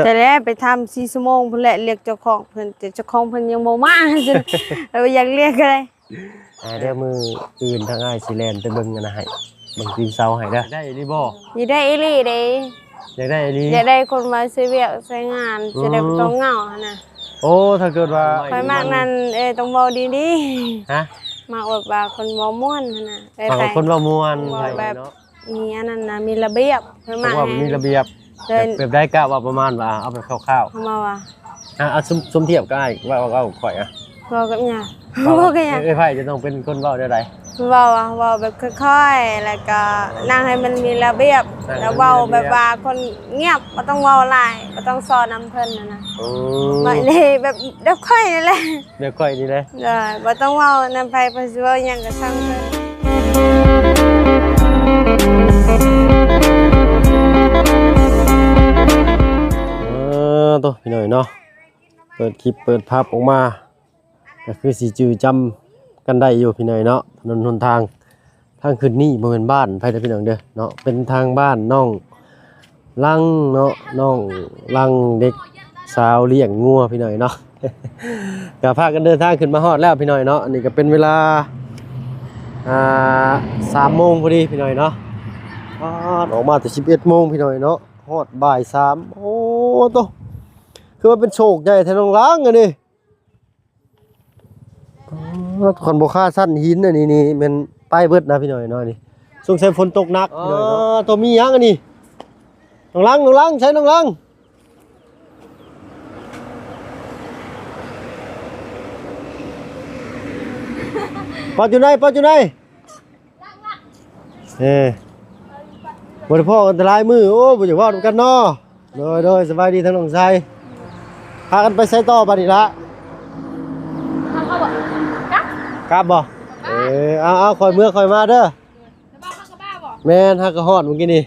แต่แล้วไปทำ4 ชั่วโมงเพิ่นแหละเรียกเจ้าของเพิ่นแต่เจ้าของเพิ่นยังบ่มาจนเราอยากเรียกอะไร เดี๋ยวมืออื่นทางอ้ายสิแลนไปเบิ่งกันนะให้เบิ่งตีนเสาให้เด้อได้อีหลีบ่ อยากได้อีหลีเด้ อยากได้อีหลี อยากได้คนมาช่วยเวียกช่วยงานจะได้บ่ต้องเหงาหั่นน่ะ โอ้ถ้าเกิดว่า ข่อยมากนั้นต้องเว้าดี ฮะ ๆมาอดว่าคนเว้าม่วนหั่นน่ะไป บางคนว่าม่วน ว่าแบบ เนาะ มีอันนั้นน่ะมีระเบียบข่อย เพ มาก ราะว่ามีระเบียบ เดิน แบบได้กะว่าประมาณว่าเอาไปคร่าว เข้ามาว่า ๆเอาซุ่มเทียบก็ได้ว่าข่อยอ่ะ เว้ากับหยังเว้ากับหยัง ไผจะต้องเป็นคนเว้าได้ได เว้าอะเว้าแบบค่อยๆแล้วก็นั่งให้มันมีระเบียบแล้วเว้าแบบว่าคนเงียบบ่ต้องเว้าหลายบ่ต้องสอนนำเพิ่นน่ะ บ่ได้แบบเด็กค่อยนี่แหละ เดี๋ยวค่อยนี่เลย บ่ต้องเว้านำไปเพิ่นสิเว้าหยังก็ช่างเพิ่นตัวพี่หน่อยเนาะเปิดคลิปเปิดภาพออกมาก็คือสิจื้อจำกันได้อยู่พี่หน่อยเนาะถนนหนทางขึ้นนี่บ่แม่นบ้านไผเด้อพี่น้องเด้อเนาะเป็นทางบ้านน้องลังเนาะน้องลังเด็กสาวเลี้ยงงัวพี่หน่อยเนาะ ก็พากันเดินทางขึ้นมาฮอดแล้วพี่หน่อยเนาะอันนี้ก็เป็นเวลา3 โมงพอดีพี่หน่อยเนาะออกมาแต่11 โมงพี่หน่อยเนาะฮอดบ่าย 3โอ้โตคือว่าเป็นโชคใหญ่แท้น้องล้างอันนี้คนบ่ค่าสั้นหินอันนี้นี่แม่นป้ายเบิดนะพี่หน่อยเนาะนี่สงสัยฝนตกหนักพี่หน่อยเนาะตัวมีหยังอันนี้น้องล้างใช้น้องล้างปอดอยู่ไหนบ่ได้พ่ออันตรายมือโอ้บ่อยากเว้านำกันเนาะโดยสบายดีทั้งน้องชายพากันไปไสต่อบัดนี้ละกลับบ่เอาคอยเมื่อคอยมาเด้อแม่นฮักกะฮอดเมื่อกี้นี่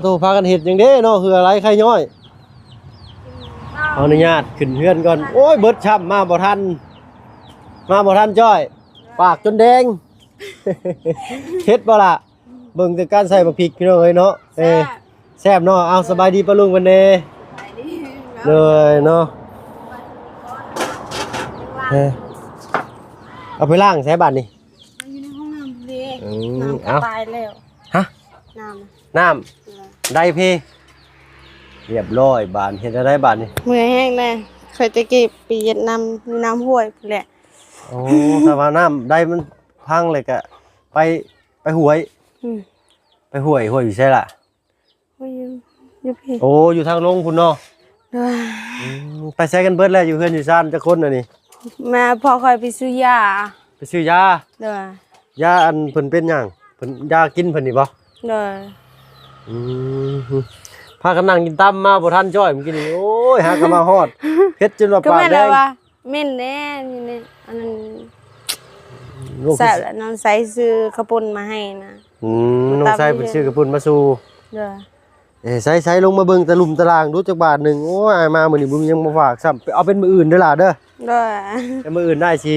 โตพากันเฮ็ดหยังเด้เนาะคืออะไรใครย่อยขออนุญาตขึ้นเฮือนก่อนโอ้ยเบิดช้ำมาบ่ทันจ้อยปากจนแดง เฮ็ดบ่ล่ะเบิ่งแต่การใส่บักพริกพี่น้องเอ้ยเนาะแซ่บเนาะเอาสบายดีปะลุงวันนี้เลยเนาะเอาไปล้างใช้บัตรนี่ อยู่ในห้องน้ำเลยน้ำ เอา ตายแล้ว ฮะ น้ำได้เพเรียบร้อยบานเห็นอะไรบานนี่ เมื่อยแห้งแน่เคยตะกี้ไปเย็ดน้ำอยู่น้ำห้วยแหละ โอ้ถ้าว่าน้ำได้มันพังเลยกะไปหวยไปหวยอยู่ใช่ล่ะ อยู่พี่ โอ้อยู่ทางลงพุ่นเนาะไปใช้กันเบิดแล้วอยู่เพื่อนอยู่ซ่านจะคนน่ะนี่ แม่พอคอยไปซื้อยา ไปซื้อยา เด้อย าอันเพิ่นเป็นหยังเพิ่นยากินเพิ่นนี่บ่ เด้อ พากันนั่งกินตำมาบ่ทันจ้อยเมื่อกี้นี่โอ้ยหากันมาฮอดเผ็ดจนว่า ก็ ปาก แม่ แด แล้ว ง ว่าเม่นแน่นี่เนี่ยอันนั้น ลูก ใส่แล้วน้องใส่ซื้อกระปุนมาให้นะ น้องชายเพิ่นซื้อกระปุ่นมาสู่ เด้อ ใส่ลงมาเบิ่งตะลุมตารางดูจักบาทหนึงโอ้ยอายมามื้อนี้บ่มีหยังมาฝากซ้ำเอาเป็นมื้ออื่นเด้อล่ะเด้อ เด้อ แต่มื้ออื่นได้สิ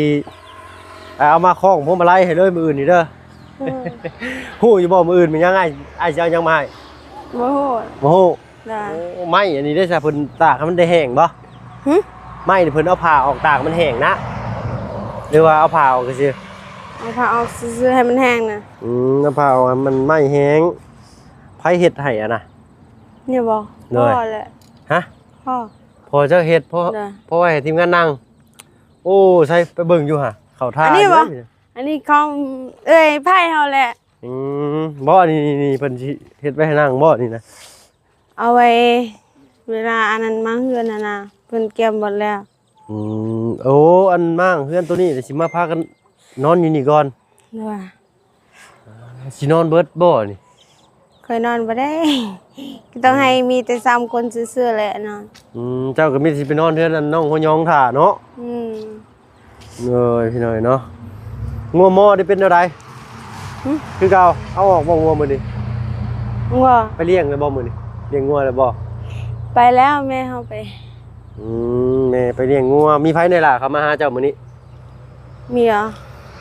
เอามาคล้องพวงมาลัยให้เลยมื้ออื่นนี่เด้อฮู้อยู่บ่มื้ออื่นมันยังอ้ายสิเอาหยังมาให้ บ่ฮู้ บ่ฮู้ เด้อ โอ้ไม้อันนี้ได้ซะเพิ่นตากให้มันได้แห้งบ่ หึ ไม้นี่เพิ่นเอาผ้าออกตากมันแห้งนะหรือว่าเอาผ้าออกซื่อ เอาผ้าออกซื้อให้มันแห้งนะ เอาผ้าออกให้มันไม่แห้งไผเฮ็ดให้อ่ะนะ เนี่ยบ่ เด้ พ่ อ อแหละ ฮะ พ่อ พอเจ้าเฮ็ดเพราะ เด้อ เพราะว่าให้ทีมงานนั่งโอ้ใช่ไปเบิ่งอยู่ห่ะเข้าท่า อันนี้บ่ เด้ อันนี้ของไผ่เฮาแหละ บ่นี่เพิ่นสิเฮ็ดไว้ให้นั่งบ่นี่นะ เอาไว้เวลาอันนั้นมาเฮือนน่ะนะเพิ่นเก็บหมดแล้ว โอ้อันมั่งเพื่อนตัวนี้เดี๋ยวสิมาพากันนอนอยู่นี่ก่อน เด้อ สินอนเบิดบ่นี่ เคยนอนบ่ได้ ก็ต้องให้มีแต่3คนซื่อๆแหละนอน เจ้าก็มีสิไปนอนเทือนอันน้องหัวยองท่าเนาะ อืม เอ้ยพี่น้อยเนาะงัวหม้อได้เป็นอะไรคือเก่าเอาออกบ่งัวมื้อนี้ ว่า ไปเลี้ยงเลยบ่มื้อนี้เลี้ยงงัวเลยบ่ ไปแล้วแม่เฮาไป แม่ไปเลี้ยงงัวมีไผในล่ะเขามาหาเจ้ามื้อนี้ มีเหรอ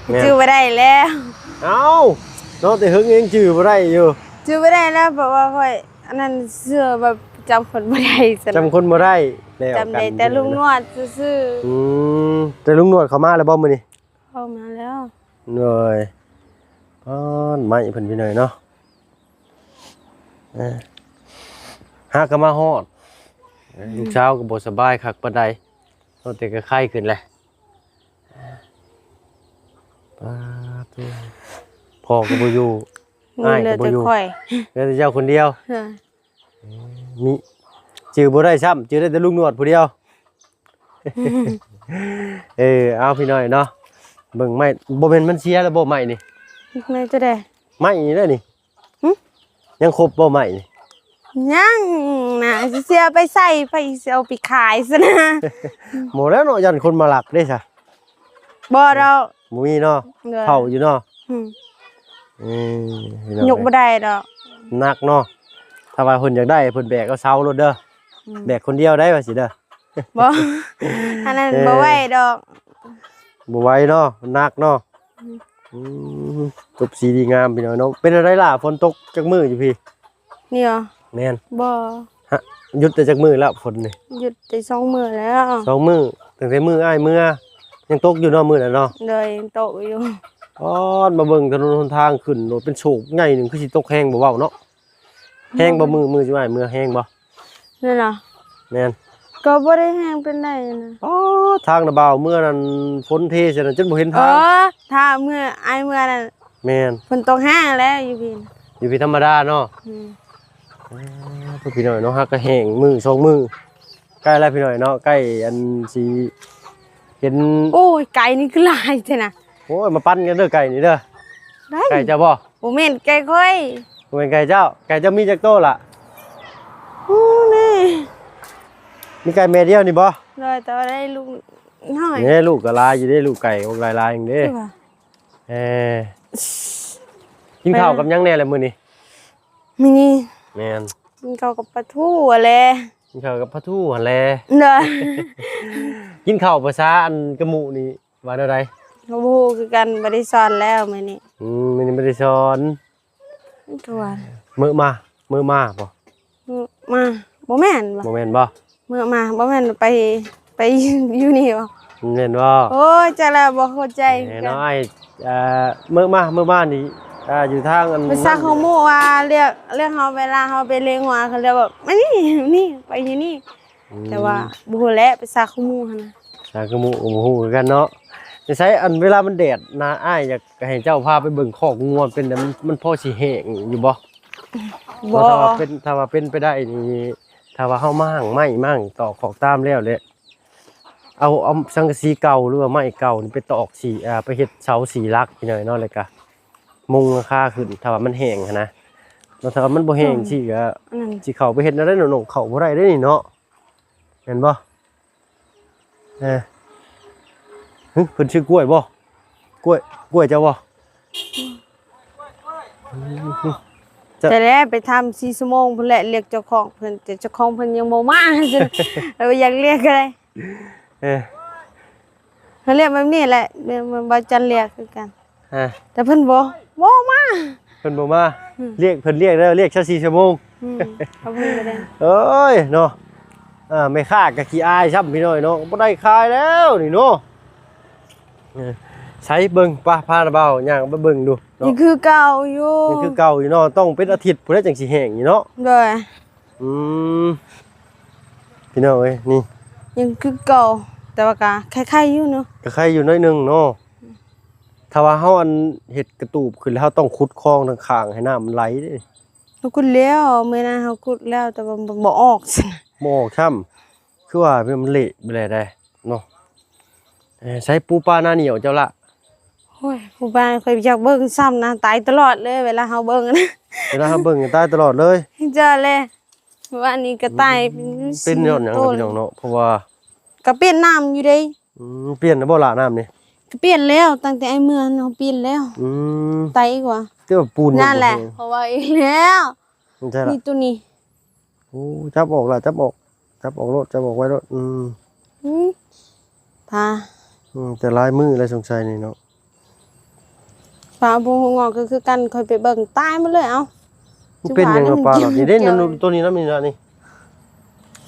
แม่ จื้อบ่ได้แล้ว เอ้าเนาะแต่หึงเองจื้อบ่ได้อยู่ จื้อบ่ได้แล้วเพราะว่าค่อย อันนั้นเสื้อแบบจำคนบ่ได้ซะ จำคนบ่ได้แล้ว จำได้แต่ลุงนวดซื่อ แต่ลุงนวดเขามาแล้วบ่มื้อนี้ ๆเข้ามาแล้ว เหนื่อยไม้เพิ่นพี่หน่อยเนาะหาก็มาฮอดลูกเช้าก็บ่สบายคักปานใดเอาแต่ก็ไข้ขึ้นแหละปาตุพ่อก็บ่อยู่ มีเหลือแต่ข่อย เหลือแต่เจ้าคนเดียว เออ มีจื้อบ่ได้ซ้ำจื้อได้แต่ลุงนวดผู้เดียว เอาพี่น้อยเนาะเบิ่งไม้บ่แม่นมันเสียแล้วบ่ไม้นี่ แม่จะได้ ไม้นี่เด้อนี่ หึ ยังครบบ่ไม้นี่ ยังน่ะสิเสียไปใส่ไปเอาไปขายซะนะ หมดแล้วเนาะยันคนมาหลักได้ซะ บ่เรา บ่มีเนาะ ด้อ เข้าอยู่เนาะ อืม พี่น้อย ยกบ่ได้ดอก หนักเนาะถ้าว่าเพิ่นอยากได้เพิ่นแบกเอาเสารถเด้อแบกคนเดียวได้ว่าสิเด้อ บ่ อันนั้นบ่ไหวดอก บ่ไหวเนาะมันหนักเนาะจบสีดีงามพี่น้อยเนาะเป็นอะไรล่ะฝนตกจักมื้ออยู่พี่ นี่เหรอ แม่น บ่ ฮะหยุดแต่จักมื้อแล้วฝนนี่ หยุดได้2มื้อแล้ว 2มื้อตั้งแต่มื้ออ้ายมื้อยังตกอยู่เนาะมื้อนั้นเนาะ เลยยังโตะอยู่ มาเบิ่งถนนหนทางขึ้นโลดเป็นโฉกใหญ่หนึงคือสิตกแห้งบ่เว้าเนาะแห้งบ่มือสิว่าให้มือแห้งบ่ นั่นน่ะ แม่น ก็บ่ได้แห้งเป็นไดนะ ทางน่ะบ่าวเมื่อนั้นฝนเทใส่นั้นจนบ่เห็น เอ ทาง อถ้าเมื่อไอ้เมื่อนั้น แม่น ฝนตกแห้งแล้วอยู่พี่น่ะ อยู่พี่ธรรมดาเนาะ อืม พวกพี่น้อยเนาะฮักก็แห้งมือสองมือใกล้แล้วพี่น้อยเนาะใกล้อันสิเห็น โอ้ยไก่นี่คือหลายแท้น่ะ โอ้ยมาปั้นกันเด้อไก่นี่เด้อ ได้ ไก่เจ้าบ่ บ่แม่นไก่ค่อย บ่เป็นไก่เจ้าไก่เจ้ามีจักโตล่ะ โอ้นี่ มีไก่แม่เดียวนี่บ่ เลยแต่ว่าได้ลูกน้อย นี่ลูกก็หลายอยู่เด้ลูกไก่ออกหลายๆอย่างเด้ คือว่า เออกินข้าวกับหยังแน่แหละมื้อนี้ มีนี่ แม่น กินข้าวกับปลาทูอะไร กินข้าวกับพระทู่หั่นแหละ เด้อ กินข้าวภาษาอันกระหมูนี่ว่าแนวใด โอ้โหคือกันบ่ได้สอนแล้วมื้อนี้ มันไม่ได้สอน ก็ว่า มื้อมาบ่ มาบ่แม่นบ่ บ่แม่นบ่ มื้อมาบ่แม่นไปอยู่นี่บ่ แม่นบ่ โอ้ยจะแล้วบ่เข้าใจ แน่ กั น้อยมื้อมานี่อยู่ทางอัน ภาษาของหมู่ว่าเรียกเฮาเวลาเฮาไปเลี้ยงวัวเขาเรียกว่ามานี่ไปอยู่นี่แต่ว่าบ่ฮู้แหละภาษาของหมู่หั่นน่ะ ทางกระหมูก็บ่ฮู้คือกันเนาะจะใช้อันเวลามันแดดนาอ้ายอยากให้เจ้าพาไปเบิ่งคอกงัวเป็นแต่มันพอสิแห้งอยู่บ่ บ่ ถ้าว่าเป็นไปได้นี่ถ้าว่าเฮามั่งตอกขอกตามแล้วเลยเอาสังกะสีเก่าหรือว่าไม้เก่านี่ไปตอกสีไปเฮ็ดเสาสีลักพี่น้อยเนาะเลยกะมุงราคาขึ้นถ้าว่ามันแห้งหั้นนะแล้วถ้าว่ามันบ่แห้งสิก็ อันนั้น สิเข้าไปเฮ็ดแนวใดหนองเข้าบ่ได้เด้นี่เนาะเห็นบ่เพิ่นชื่อกล้วยบ่กล้วยเจ้าบ่ แต่แล้วไปทำ4ชั่วโมงพุ่นแหละเรียกเจ้าของเพิ่นแต่เจ้าของเพิ่นยังบ่มาซั่นแล้วอยากเรียกอะไร เออ เขาเรียกแบบนี้แหละเรียกมันบ่จันเรียกคือกัน แต่เพิ่นบ่มา เพิ่นบ่มาเรียกแล้วเรียก4ชั่วโมง เขาเพิ่นบ่ได้ เอ้ยเนาะไม่ค่ากะขี้อายซ้ำพี่น้อยเนาะบ่ได้ขายแล้วนี่เนาะใช้เบิ่งป้าพานาเบาย่างไปเบิ่งดูเนาะ นี่คือเก่าอยู่ นี่คือเก่าอยู่เนาะต้องเป็นอาทิตย์พุ่นแล้วจังสิแห้งอยู่เนาะ เด้อ อืมพี่น้องเอ้ยนี่ ยังคือเก่าแต่ว่าก็คล้ายๆอยู่เนาะ ก็ใครอยู่น้อยหนึงเนาะถ้าว่าเฮาอันเฮ็ดกระตูบขึ้นแล้วเฮาต้องขุดคลองทางข้างให้น้ำมันไหลเด้ เราขุดแล้วมื้อนั้นเราขุดแล้วแต่ว่ามันบ่ออกซั่นน่ะ บ่ออกช้ำคือว่ามันเละไปเลยได้เนาะใช้ปูปลาหน้าเหนียวเจ้าละ โอ้ยผู้บ้านเคยอยากเบิ่งซ้ำนะตายตลอดเลยเวลาเฮาเบิ่งนะ เวลาเฮาเบิ่งตายตลอดเลย เจอเลยว่านี่ก็ตาย เป็นยอดหยังล่ะพี่น้องเนาะเพราะว่า ก็เปลี่ยนน้ำอยู่เด้ เปลี่ยนแล้วบ่ล่ะน้ำนี่ ก็เปลี่ยนแล้วตั้งแต่ไอ้เมืองเฮาเปลี่ยนแล้ว อืม ตายอีกว่า เที่ยวปูน นั่นแหละเพราะว่าอีกแล้ว มันใช่ละ นี่ตัวนี้ โอ้จับออกละจับออกรถจับออกไว้รถอืมพา แต่ลายมืออะไรสงสัยนี่เนาะ พาบ่ฮู้งอกก็คือกันค่อยไปเบิ่งตายหมดเลยเอ้า มันเป็นหยังปลาหรอกนี่เด้ตัวนี้น้ำนี่นะนี่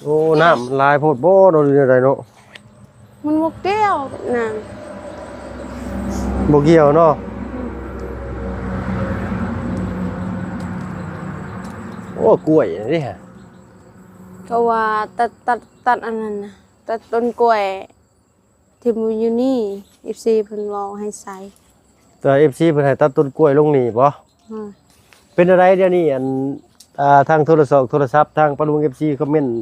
โอ้น้ำลายโพดโบ้โดนอะไรเนาะ มันบ่เกี่ยวน่ะ บ่เกี่ยวเนาะโอ้กล้วยนี่ฮะ ก็ว่าตัดอันนั้นน่ะตัดต้นกล้วยที่มันอยู่นี่14เพิ่นเว้าให้ใส่ แต่ FC เพิ่นให้ตัดต้นกล้วยลงนี่บ่ เป็นอะไรเดี๋ยวนี้อันทางโทรศัพท์ทางปะลุง FC คอมเมนต์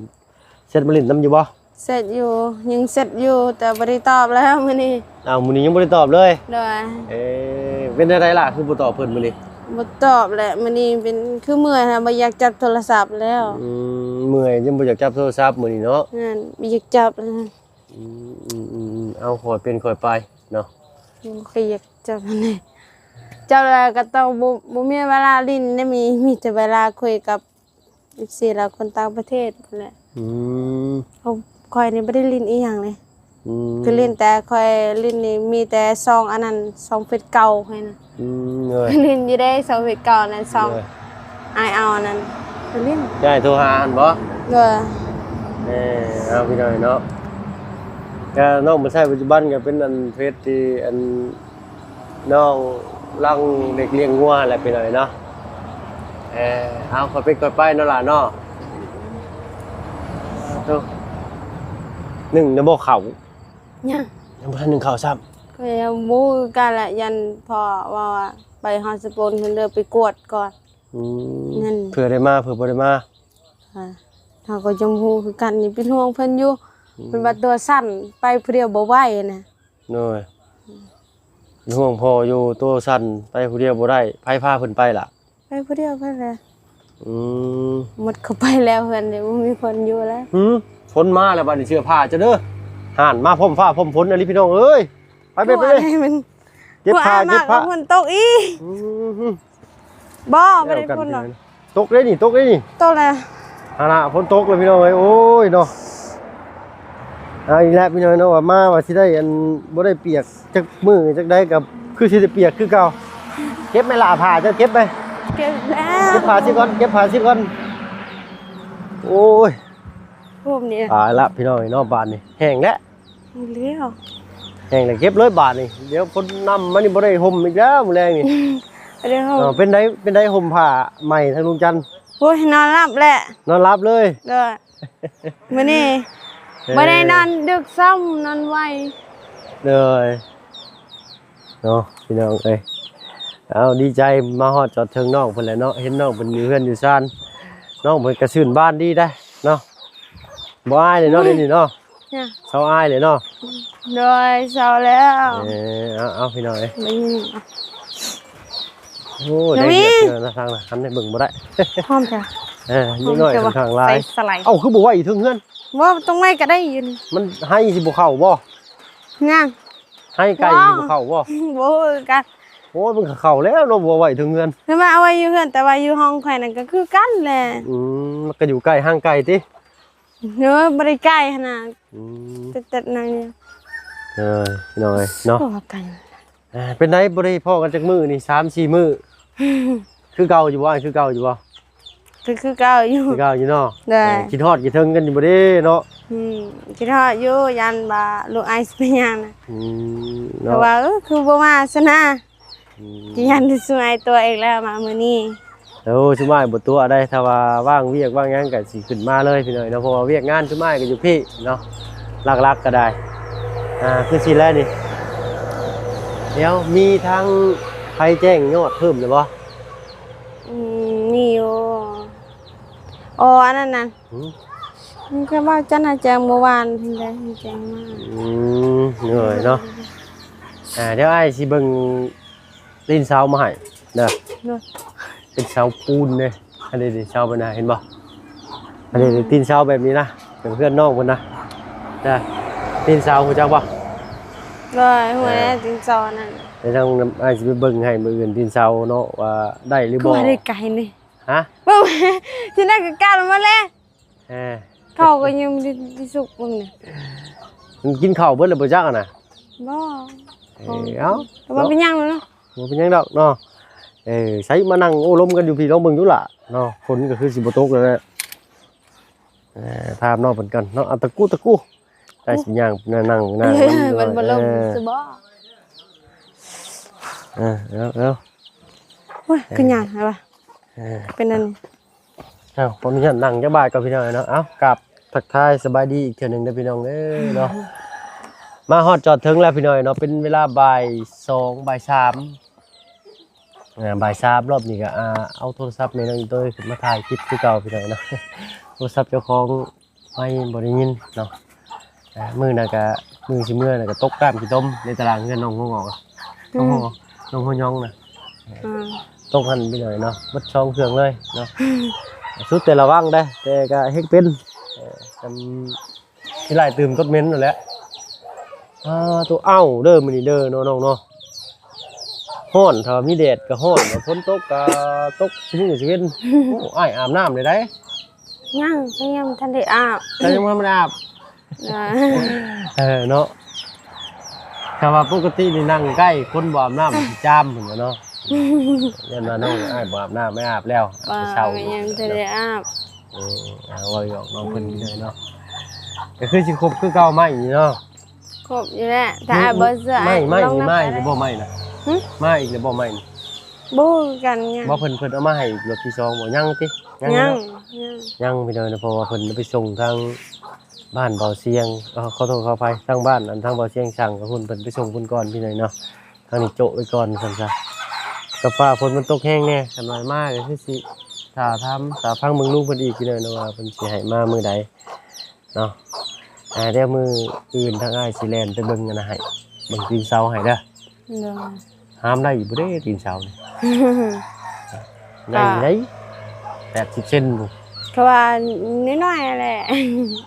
เสร็จมาลิ้นนำอยู่บ่ เสร็จอยู่ยังเสร็จอยู่แต่บ่ได้ตอบแล้วมื้อนี้ อ้าวมื้อนี้ยังบ่ได้ตอบเลย เด้อ เป็นอะไรล่ะคือบ่ตอบเพิ่นมื้อนี้ บ่ตอบแหละมื้อนี้เป็นคือเมื่อยนะบ่อยากจับโทรศัพท์แล้ว เมื่อยยังบ่อยากจับโทรศัพท์มื้อนี้เนาะ นั่นบ่อยากจับแล้ว เอาค่อยเป็นค่อยไปเนาะ บ่อยากจับอันนี้จับแล้วก็ต้องบ่มีเวลาลิ้นได้มีแต่เวลาคุยกับ14แล้วคนต่างประเทศนั่นแหละ เขาคอยนี่บ่ได้ลิ้นอีหยังเลยคือลิ้นแต่คอยลิ้นนี่มีแต่ซองอันนั้นซองเฟซเก่าให้นะ เลย ลิ้นอยู่ได้ซองเฟซเก่านั่นซองอายเอาอันนั้นคือลิ้น ยายโทรหาอันบ่ เด้อ เอาพี่น้อยเนาะก็น้องบ่ใช้ปัจจุบันก็เป็นอันเฟซที่อันน้องลังเด็กเลี้ยงงัวแหละพี่น้อยเนาะเอาค่อยเป็นค่อยไปเนาะล่ะเนาะหนึ่งจะบอกเขา ยัง บ่ทันหนึ่งเขาซ้ำ ก็ยังบ่กันละยันพอว่าไปฮอสโปนเพิ่นเด้อไปกวดก่อนนั่น เผื่อได้มาเผื่อบ่ได้มา เฮาก็จมฮู้คือกันนี่เป็นห่วงเพิ่นอยู่เพิ่นว่าตัวสั้นไปผู้เดียวบ่ไหวนะ น้อยห่วงพ่ออยู่ตัวสั่นไปผู้เดียวบ่ได้ไผพาเพิ่นไปล่ะ ไปผู้เดียวเพิ่นแหละ ม หมดเข้าไปแล้วเพิ่นเดี๋ยวบ่มีคนอยู่แล้ว ฝนมาแล้วบัดนี้เสื้อผ้าจะเด้อห่านมาพร้อมฟ้าพร้อมฝนอันนี้พี่น้องเอ้ยไปเลย มัน เก็บผ้าเก็บผ้า ฝนตกอีบ่บ่ได้ฝนหรอก ตกได้นี่ตกได้นี่ ตกแล้ว ฮานะฝนตกเลยพี่น้องเอ้ยโอ้ยเนาะเอาอีกแล้วพี่น้องเนาะว่ามาว่าสิได้อันบ่ได้เปียกจักมือจักได้กับคือสิได้เปียกคือเก่าเก็บไม่ล่ะผ้าจะเก็บไป เก็บแล้ว เก็บผ้าสิก่อนเก็บผ้าสิก่อนโอ้ย พวกนี้ ตายละพี่น้องเนาะบาทนี่แห้งแล้ว เลี้ยว แห้งแล้วเก็บเลยบาทนี่เดี๋ยวฝนนำมันนี่บ่ได้ห่มอีกแล้วมื้อแรงนี่ เดี๋ยว เป็นได้ห่มผ้าใหม่ทางลุงจันทร์ โอ้ยนอนหลับแหละ นอนรับเลย เด้อมื้อนี้บ่ได้นอนดึกซ้ำนอนไว เลยเนาะพี่น้องเอ้ยเอาดีใจมาฮอดจอดเทิงน้องเพิ่นแหละเนาะเห็นน้องเพิ่นอยู่เฮือนอยู่ซ่านน้องเพิ่นก็ชื่นบ้านดีได้เนาะบ่อายเลยเนาะเดี๋ยวนี้เนาะ เนี่ย เซาอายเลยเนาะ โดยเช้าแล้ว เอาพี่น้องเอ้ย ไม่ยิน โอ้ได้เดือดเกินนะทางน่ะหันให้เบิ่งบ่ได้ พร้อมจ้ะ นิดหน่อยทางลาย สไลด์ เอ้าคือบ่ว่าอีกถึงเฮือน ว่าตรงไหนก็ได้อยู่นี่ มันให้สิบ่เข้าบ่ งาม ให้ไก่สิบ่เข้าบ่ บ่กัน โอ้ยมันก็เข้าแล้วเนาะบ่ไหวถึงเฮือน คือมาเอาไว้อยู่เฮือนแต่ว่าอยู่ห้องข่อยนั่นก็คือกันแหละ มันก็อยู่ใกล้ห้างไก่ติ เนื้อบริใกล้ขนาด ม แต่นั่นเนี่ย พี่น้องเอ้ยเนาะ ตัวกัน เป็นไดบ่ได้พ้อกันจักมื้อนี่ 3-4 มื้อคือเก่าอยู่บ่คือเก่าอยู่บ่ คือเก่าอยู่ คือเก่าอยู่เนาะ ได้ คิดฮอดคิดถึงกันอยู่บ่เด้เนาะ คิดฮอดอยู่ยันบ่าลูกไอซ์เป็นหยังนะ เนาะ แต่ว่าคือบ่มาซะนะที่ยันที่สวยตัวเองแล้วมามื้อนี้ ชุมายบ่ตัวได้ถ้าว่าว่างเวียกว่างงานก็สิขึ้นมาเลยพี่น้อยเนาะเพราะว่าเวียกงานชุมายก็อยู่พี่เนาะลักๆก็ได้คือสิแล้วนี่เดี๋ยวมีทางใครแจ้งยอดเพิ่มหรือบ่ นี่อยู่อ๋ออันนั้นน่ะมันก็ว่าจันน่ะแจ้งเมื่อวานเพิ่นได้แจ้งมา เหนื่อยเนาะเดี๋ยวไอ้สิเบิ่งตีนเสามาให้เด้อเป็นเสาปูนเด้อันนี้ดิเสาบ่น่ะเห็นบ่อันนี้ตีนเสาแบบนี้นะเป็นเพื่อนน้องเพิ่นนะจ้ะตีนเสาฮู้จักบ่ เลยหัวจริงจอนั่น เดี๋ยวทางไอ้สิไปเบิ่งให้มื้ออื่นตีนเสาเนาะว่าได้หรือ ก็ บ่ ว่าได้ไกลนี่ ฮะ บ่ที่นั่นก็การมาแล้ว เออ เขาก็ยังได้สุกมึงนี่ มันกินข้าวเบิดแล้วบ่จักอ่ะนะ บ่ เอ้า แต่ว่าเป็นยังเนาะ บ่เป็นหยังดอกเนาะใช้มานั่งโอ้ลมกันอยู่พี่ลองเบิ่งดูล่ะ เนาะฝนก็คือสิบ่ตกแล้วแหละถามน้องเพิ่นกันเนาะเอาตะกู้ได้สิย่างนั่ง มันบ่ลงสิบ่แล้ว โอ้ยคือหยังไงวะเป็นนั่น ขออนุญาตนั่งจักบาทกับพี่น้องเนาะเอ้ากลับทักทายสบายดีอีกเทื่อนึงเด้อพี่น้องเด้อเนาะมาฮอดจอดถึงแล้วพี่น้องเนาะเป็นเวลาบ่าย2บ่าย3บ่าย3รอบนี้ก็เอาโทรศัพท์แม่น้องอีโต้ขึ้นมาถ่ายคลิปคือเก่าพี่น้องเนาะโทรศัพท์เจ้าของไม่บ่ได้ยินเนาะมื้อน่ะก็มื้อสิมื้อน่ะก็ตกกล้ามขี้ต้มในตารางเงินน้องงอกน้องหัวยองน่ะตกหันพี่น้องเนาะบัดช่องเครื่องเลยเนาะสุดแต่ระวังได้แต่ก็เฮ็ดเป็นจำที่หลายตื่มต้นเม้นนั่นแหละตัวเอ้าเด้อมื้อนี้เด้อน้องๆเนาะฮ้อนถ้ามีแดดก็ฮ้อนฝนตกก็ตกมื้อสิเว้นโอ้อ้ายอาบน้ำได้ได้ยังทันได้อาบแต่ยังบ่ได้อาบเนาะถ้าว่าปกตินี่นั่งใกล้คนบ่อาบน้ำจามพุ่นเนาะยันว่าน้องอ้ายบ่อาบน้ำไม่อาบแล้วเช้ายังทันได้อาบว่าหยอกน้องเพิ่นเลยเนาะก็คือสิครบคือเก่าใหม่นี่เนาะครบอยู่แล้วถ้าบ่เสื้อไม่นี่บ่ใหม่นะมาอีกแล้วบ่ใหม่นี่บ่กันยังบ่เพิ่นเอามาให้รถที่2บ่ยังติยังพี่น้อยนะเพราะว่าเพิ่นไปส่งทางบ้านเบาเสียงขอโทษขออภัยทางบ้านทางเบาเสียงสั่งกับเพิ่นไปส่งเพิ่นก่อนพี่น้อยเนาะทางนี้โจะไว้ก่อนซั่นซะกับฟ้าฝนมันตกแห้งแน่คันว่ามาก็คือสิถ้าพังเบิ่งลูกเพิ่นอีกพี่น้อยนะว่าเพิ่นสิให้มามื้อใดเนาะเดี๋ยวมื้ออื่นทางอ้ายสิแล่นไปเบิ่งกันนะให้เบิ่งตีนเสาให้เด้อห้ามได้อยู่บ่เด้ตีนเสานี่ได้80เซนบ่ก็ว่าน้อยๆแหละ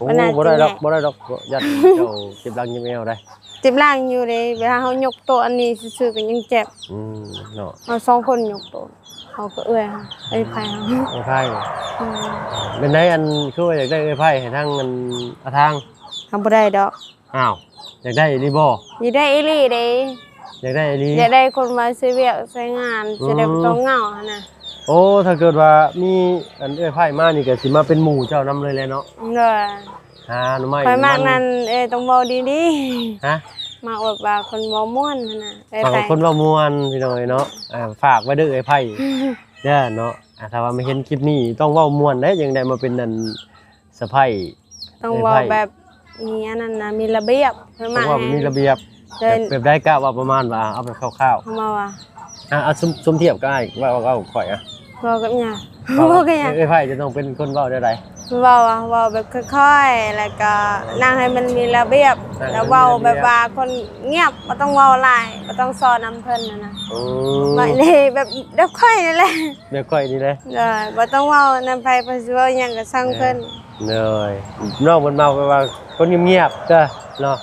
บ่ได้ดอกยัดเจ้าเจ็บหลังยังไม่เอาได้เจ็บหลังอยู่เลยเวลาเฮายกโต๊ะอันนี้ซื่อๆก็ยังเจ็บเนาะเฮา2คนยกโต๊ะเฮาก็เอื้อยไอ้ไผเป็นไดอันคือว่าอยากได้ไผให้ทางอันทางทำบ่ได้ดอกอ้าวอยากได้อีหลีบ่อยากได้อีหลีเด้อยากได้อีหลีอยากได้คนมาช่วยเวียกช่วยงานจะได้บ่ต้องเหงาหั่นน่ะโอ้ถ้าเกิดว่ามีอันไผมานี่ก็สิมาเป็นหมู่เจ้านำเลยแหละเนาะเด้อหน่อไม้ไผมากนั่นต้องเว้าดีๆฮะมาอดว่าคนเว้าม่วนหั่นน่ะคนเว้าม่วนพี่น้อยเนาะฝากไว้เด้อไผเด้อเนาะถ้าว่าไม่เห็นคลิปนี้ต้องเว้าม่วนได้จังได๋มาเป็นนั่นสะใภ้ต้องเว้าแบบมีอันนั้นน่ะมีระเบียบเพิ่นว่ามีระเบียบแบบได้กะว่าประมาณว่าเอาแบบคร่าวๆมาว่าเอาซุ่มเทียบก็ได้ว่าข่อยเว้ากับหยังเว้ากับหยังไผจะต้องเป็นคนเว้าได้ไดเว้าแบบค่อยๆแล้วก็นั่งให้มันมีระเบียบแล้วเว้าแบบว่าคนเงียบบ่ต้องเว้าหลายบ่ต้องสอนนำเพิ่นน่ะบ่นี่แบบเด็กค่อยนี่แหละเด็กค่อยนี่แหละบ่ต้องเว้านำไผเพิ่นสิเว้าหยังก็สั่งเพิ่นเลยน้องมันเมาไปว่าคนเงียบๆจ้ะเนาะ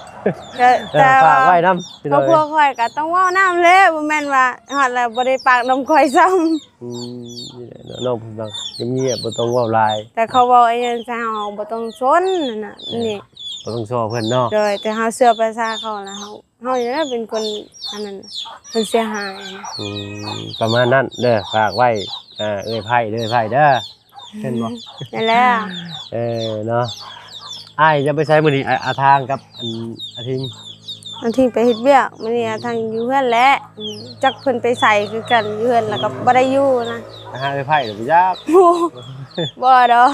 แต่ฝากไว้นำก็พวกข่อยก็ต้องเว้าน้ำเลยบ่แม่นว่าฮอดแล้วบ่ได้ปากนมข่อยซ้ำนี่แหละน้องเพิ่นว่าเงียบบ่ต้องเว้าหลายแต่เขาเว้าอีหยังซะเฮาบ่ต้องสนนั่นน่ะนี่บ่ต้องซ้อเพิ่นเนาะโดยแต่เฮาเชื่อภาษาเขาแล้วเฮาจะได้เป็นคนอันนั้นเพิ่นเสียหายประมาณนั้นเด้อฝากไว้ไผเด้อไผเด้อเห็นบ่นั่นแหละเนาะอ้ายจะไปใช้มื้อนี้อาทางกับอาทิงไปเฮ็ดเวียกมื้อนี้อาทางอยู่เฮือนแหละจักเพิ่นไปใส่คือกันอยู่เฮือนแล้วก็บ่ได้อยู่นะหาไผหรือบ่จักบ่ดอก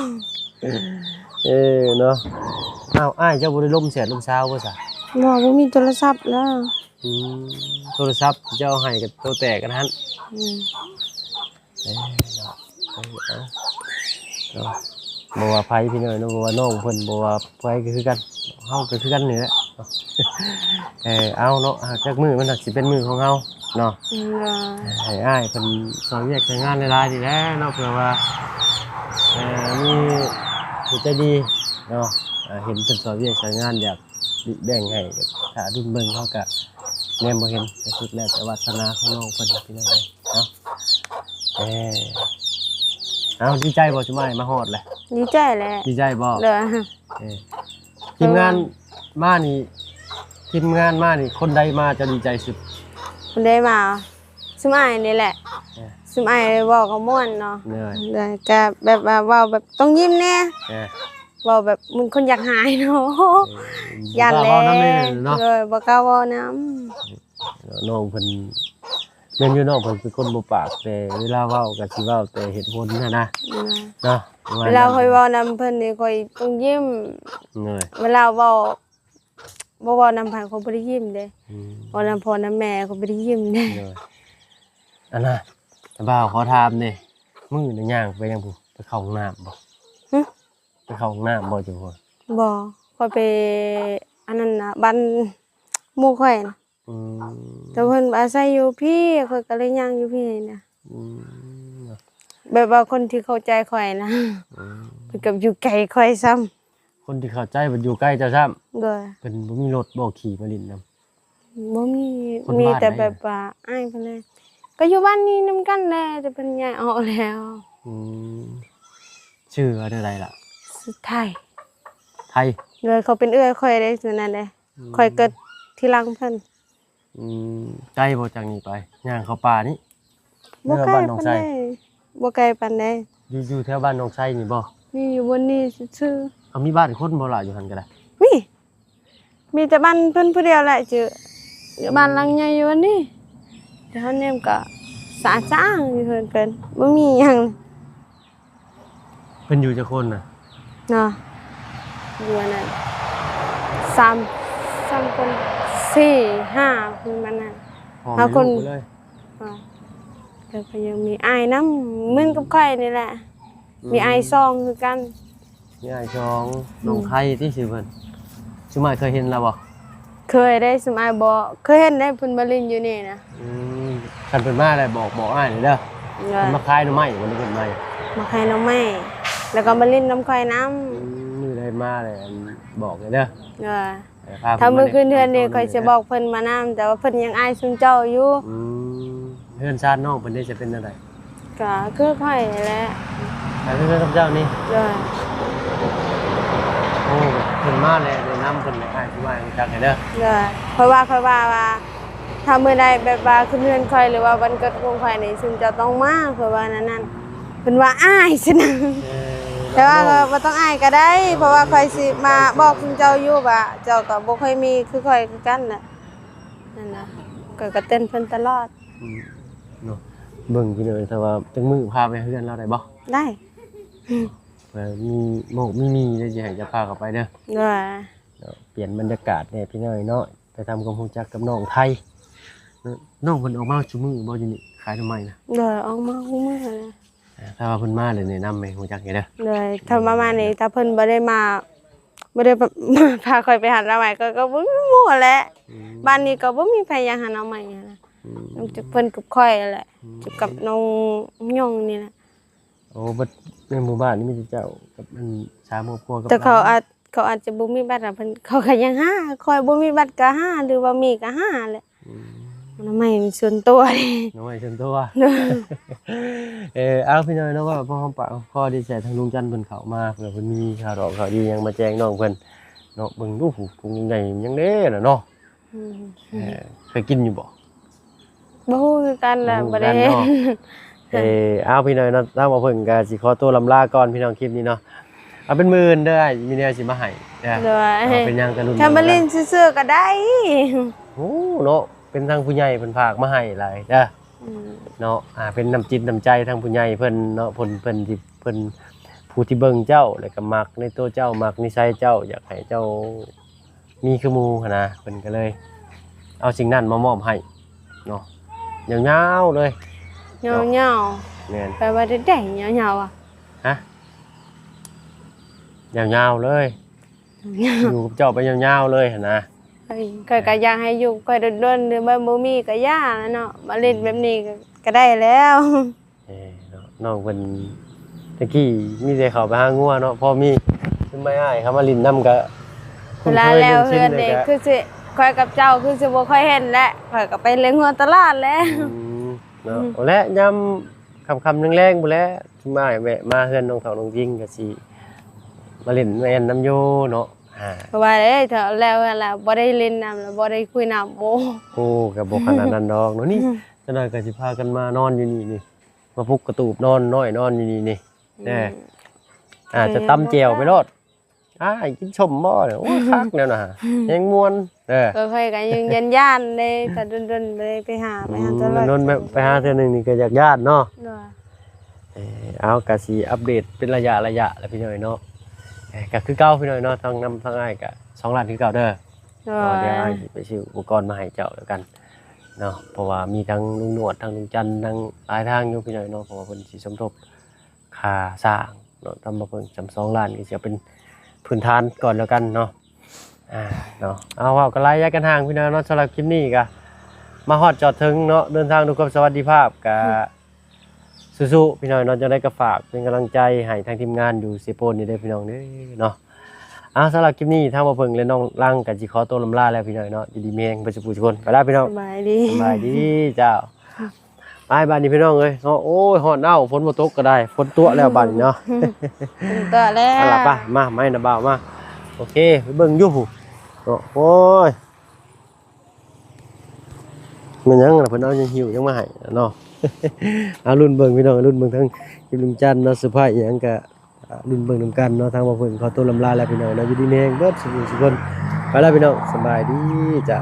เนาะอ้าวอ้ายเจ้าบ่ได้ล่มแสนล่มเช้าบ่ซะบ่มีโทรศัพท์แล้วโทรศัพท์เจ้าให้กับตัวแตกกันหั่นบ่ว่าไผพี่น้อยเนาะบ่ว่าน้องเพิ่นบ่ว่าไผก็คือกันเฮาก็คือกันนี่แหละเอาเนาะจักมื้อมันสิเป็นมื้อของเฮาเนาะให้อ้ายเพิ่นสอนเวียกงานหลายๆนี่แหละเนาะเพื่อว่ามีผู้ใจดีเนาะเห็นเพิ่นสอนเวียกงานอยากแบ่งให้ถ้ารุ่นเบิ่งเฮาก็แนมบ่เห็นก็สุดแล้วแต่วาสนาของน้องเพิ่นพี่น้อยเนาะเอาดีใจบ่จุ๋มมาฮอดแหละดีใจแหละดีใจบ่เด้อทีมงานมานี่คนใดมาจะดีใจสุดคนใดมาสมัยนี่แหละ สมัยเว้าก็ม่วนเนาะ เหนื่อย แล้วก็แบบว่าเว้าแบบต้องยิ้มแน่ เออ เว้าแบบมึงคนอยากหายเนาะย่าน บ่ แล กล้าเว้าน้ำเลยเนาะ เลยบ่กล้าเว้านํ น้องเพิ่นแม่นอยู่น้องเพิ่นเป็นคนบ่ปากแต่เวลาเว้าก็สิเว้าแต่เหตุผลนะเนาะ เวลาค่อยเว้านำเพิ่นนี่ค่อยต้องยิ้ม เหนื่อย เวลาเว้าบ่เว้านำไผเขาบ่ได้ยิ้มเด้ อืม เว้านำพ่อนำแม่เขาบ่ได้ยิ้มเด้ เหนื่อยอันน่ะแต่บ่าวขอถามนี่มื้อนี่ย่างไปยังผู้ไปเข้าห้องน้ำบ่ หึ ไปเข้าห้องน้ำบ่จังพ่อ บ่ค่อยไปอันนั้นน่ะบ้านหมู่ข่อยน่ะ อืม แต่เพิ่นอาศัยอยู่พี่ข่อยก็เลยย่างอยู่พี่น่ะ อืม แบบว่าคนที่เข้าใจข่อยนะ อืม เพิ่นก็อยู่ไกลข่อยซ้ำ คนที่เข้าใจมันอยู่ใกล้เจ้าซ้ำ โดย เพิ่นบ่มีรถบ่ขี่มาลินนำ บ่มี คน มี บ้าน แต่ ไหน แบบว่าอ้ายเพิ่นเลยก็อยู่บ้านนี้นำกันแหละแต่เพิ่นย้ายออกแล้ว อืมชื่อว่าอะไรล่ะ สุดท้าย ไทย เลยเขาเป็นเอื้อยข่อยได้ซื่อนั้นแหละข่อยเกิดที่หลังเพิ่น อืมใกล้บ่จากนี้ไปย่างเข้าป่านี่ บ่ เรือ ไกล บ้านหนอง ปาน ไทร ใดบ่ไกลปานใด อยู่แถวบ้านหนองไทรนี่บ่ นี่อยู่บนนี้ซื่อ เอามีบ้านคนบ่ล่ะอยู่หั่นก็ได้ ๆมีแต่บ้านเพิ่นผู้เดียวแหละจืออยู่บ้านหลังใหญ่อยู่วันนี้แต่เฮาเนี่ยก็สะจ้างอยู่เพิ่นบ่มีหยัง เพิ่นอยู่จักคนน่ะ เนาะอยู่อันนั้น3คน4 5คนมันน่ะ พ่อ เอา มี คน ลูกไปเลย อ่าแล้วก็ยังมีอ้ายนำเหมือนกับข่อยนี่แหละ มีอ้ายซองคือกัน มีอ้ายชองน้องไข่ที่ชื่อเพิ่นชื่อหมายเคยเห็นแล้วบ่ เคยได้สมัยบ่เคยเห็นได้เพิ่นมาเล่นอยู่นี่นะ อืมคันเพิ่นมาได้บอกอ้ายนี่เด้อเพิ่นมาขายหน่อไม้บ่ได้เพิ่นมา มาขายน้องแม่แล้วก็มาเล่นน้ำข่อยน้ มื้อใดมาเลยอันบอกเลยเด้อ ำเออ พา ถ้า เพิ่ มื้อคืน า เดือนนี้ ล่ ข่อยสิบอกเพิ่นมาน้ำแต่ว่าเพิ่นยังอายซุมเจ้าอยู่ อืมเพื่อนชาติน้องเพิ่นได้จะเป็นอะไร ก็คือข่อยแหละ เพื่อนกับเจ้านี่ เด้อ โอ้เพิ่นมาเลยแนะนำเพิ่นให้อ้ายสิว่าจักให้เด้อ เด้อเพราะว่าถ้ามื้อใดแบบว่าคืนเดือนข่อยหรือว่าวันเกิดของข่อยนี่ซุมเจ้าต้องมาเพราะว่านั้นเพิ่นว่าอายซินะ แต่ว่าก็บ่ต้องอายก็ได้ เพราะว่าข่อยสิมาบอกคุณเจ้าอยู่ว่าเจ้าก็บ่ค่อยมีคือข่อยคือกันน่ะนั่นน่ะก็เต้นเพิ่นตลอด อืมเนาะเบิ่งพี่น้อยถ้าว่าจังมื้อพาไปเฮือนเราได้บ่ ได้ เผื่อมีหมกมีได้สิให้จะพาเข้าไปเด้อ เด้อ เนาะเปลี่ยนบรรยากาศแหน่พี่น้อยเนาะไปทำความรู้จักกับน้องไทยเนาะน้องเพิ่นออกมาชุมื้อบ่อยู่นี่ขายทำไมนะ เด้อออกมาฮู้มื้อเลย ถ้าว่าเพิ่นมาเลยแนะนำให้รู้จักให้เด้อ เลยถ้ามานี่ถ้าเพิ่นบ่ได้มาบ่ได้แบบมาพาข่อยไปหาเราใหม่ก็บ่มีหมู่แหละ อืม บ้านนี้ก็บ่มีไผอยากหาเราใหม่นะ อืม นอกจากเพิ่นกับข่อยนั่นแหละกับน้องยองนี่แหละ โอ้บัดในหมู่บ้านนี่มีแต่เจ้ากับอันชามครอบครัวกับ แต่เขาอาจจะบ่มีบัตรอะเพิ่นเขาก็ยังหาข่อยบ่มีบัตรก็หาหรือว่ามีก็หาแหละ อืม มันไม่มีส่วนตัวนี่ น้อยชนตัว เอาพี่น้อยเนาะว่าพ่อหอมปากพ่อดีใจทางลุงจันทร์เพิ่นเข้ามาเผื่อเพิ่นมีข่าวดอกข่าวดีหยังมาแจ้งน้องเพิ่นเนาะเบิ่งดูหูพุงใหญ่ยังเด้น่ะเนาะ อืม เคยกินอยู่บ่ บ่ฮู้คือกันล่ะบ่ได้ บ่รู้กันเนาะ เอาพี่น้อยเนาะถ้าว่าเพิ่นก็สิขอตัวลำลาก่อนพี่น้องคลิปนี้เนาะเอาเป็นหมื่นเด้อมีแนวสิมาให้เด้อ ด้วย เอาเป็นหยังกันรุ่น ถ้ามาเล่นซื่อๆก็ได้ โอ้เนาะเป็นทางผู้ใหญ่เพิ่นฝากมาให้หลายเด้อ อืม เนาะเป็นน้ำจิตน้ำใจทางผู้ใหญ่เพิ่นเนาะเพิ่นที่เพิ่นผู้ที่เบิ่งเจ้าแล้วก็มักในตัวเจ้ามักนิสัยเจ้าอยากให้เจ้ามีคือหมู่หั้นนะเพิ่นก็เลย เอาสิ่งนั้นมามอบให้เนาะยาวๆเลย เหงา แม่น ๆแปลว่าได้ๆเหงาๆอ่ะ ฮะยาวๆเลยอยู่กับเจ้าไปยาวๆเลยหั่นนะ ข่อยก็อยากให้อยู่ข่อยโดนๆหรือบ่มีก็ย่าแล้วเนาะมาเล่นแบบนี้ก็ได้แล้ว เนาะน้องเพิ่นตะกี้มีแต่เขาไปหางัวเนาะพอมีขึ้นไม่อ้ายเขามาลิ้นน้ำก็ เวลาแล้วเฮือนนี่คือสิข่อยกับเจ้าคือสิบ่ค่อยเห็นแล้วข่อยก็ไปเลี้ยงหัวตลาดแล้ว เนาะเอาละยำคำแรงๆบ่แล้วสิมาให้แวะมาเฮือนน้องเฒ่าน้องยิงก็สิมาเล่นแม่นน้ำโยเนาะเพราะว่าเด้เถอะแล้วล่ะบ่ได้เล่นน้ำแล้วบ่ได้คุยน้ำโบ โอ้ก็บ่ขนาดนั้นดอกเนาะนี่จังได๋ก็สิพากันมานอนอยู่นี่ มาพุกกระตูบนอนน้อยนอนอยู่นี่แน่จะตำแจ่วไปโลดกินชมบ่เนี่ยโอ้คักแนวน่ะยังม่วนก็ค่อยกันยังย่านๆเลยแต่ดนๆเลยไปหาตลอดนนไปหาเทื่อนึงนี่ก็อยากญาติเนาะเอากะสิอัปเดตเป็นระยะแล้วพี่น้อยเนาะก็คือเก่าพี่น้อยเนาะทั้งน้ำทั้งอ้ายก็2ล้านคือเก่าเด้อเดี๋ยวอ้ายไปซื้ออุปกรณ์มาให้เจ้าแล้วกันเนาะเพราะว่ามีทั้งลุงหนวดทั้งลุงจันทร์ทั้งหลายทางอยู่พี่น้อยเนาะเพราะว่าเพิ่นสิสมทบค่าสร้างเนาะทำมาเพิ่นจำ2ล้านก็สิเป็นพื้นฐานก่อนแล้วกันเนาะเนาะเอาเว้ากันหลายอย่ากันห่างพี่น้อยเนาะสำหรับคลิปนี้ก็มาฮอดจอดถึงเนาะเดินทางด้วยความสวัสดิภาพก็สู้ๆพี่น้อยเนาะจะได้ก็ฝากเป็นกำลังใจให้ทางทีมงานอยู่เซโปนนี่เด้อพี่น้องเด้อเนาะสำหรับคลิปนี้ทางบ่เพิ่งและน้องลังก็สิขอตัวลำลาแล้วพี่น้อยเนาะอยู่ดีมีแรงเบ่สุขทุกคนไปแล้วพี่น้องสบายดีเจ้าไปบ้านนี้พี่น้องเอ้ยเนาะโอ้ยฮ้อนฝนบ่ตกก็ได้ฝนตัวแล้วบ้านนี้เนาะตัวแล้วเอาล่ะป่ะมาไม่นะบ่าวมาโอเคไปเบิ่งอยู่เนาะโอ้ยมันยังล่ะเพิ่นเอายังหิวยังมาให้เนาะเอารุ่นเบิ่งพี่น้องรุ่นเบิ่งทั้งกิมลุงจันทร์เนาะเซอร์ไพรส์อีหยังก็รุ่นเบิ่งนํกันเนาะทางบ่เพิ่นขอตัวลำลาแล้วพี่น้องเนาะอยู่ดีมีแรงเบิดสุขทุกคนไปแล้วพี่น้องสบายดีจ้ะ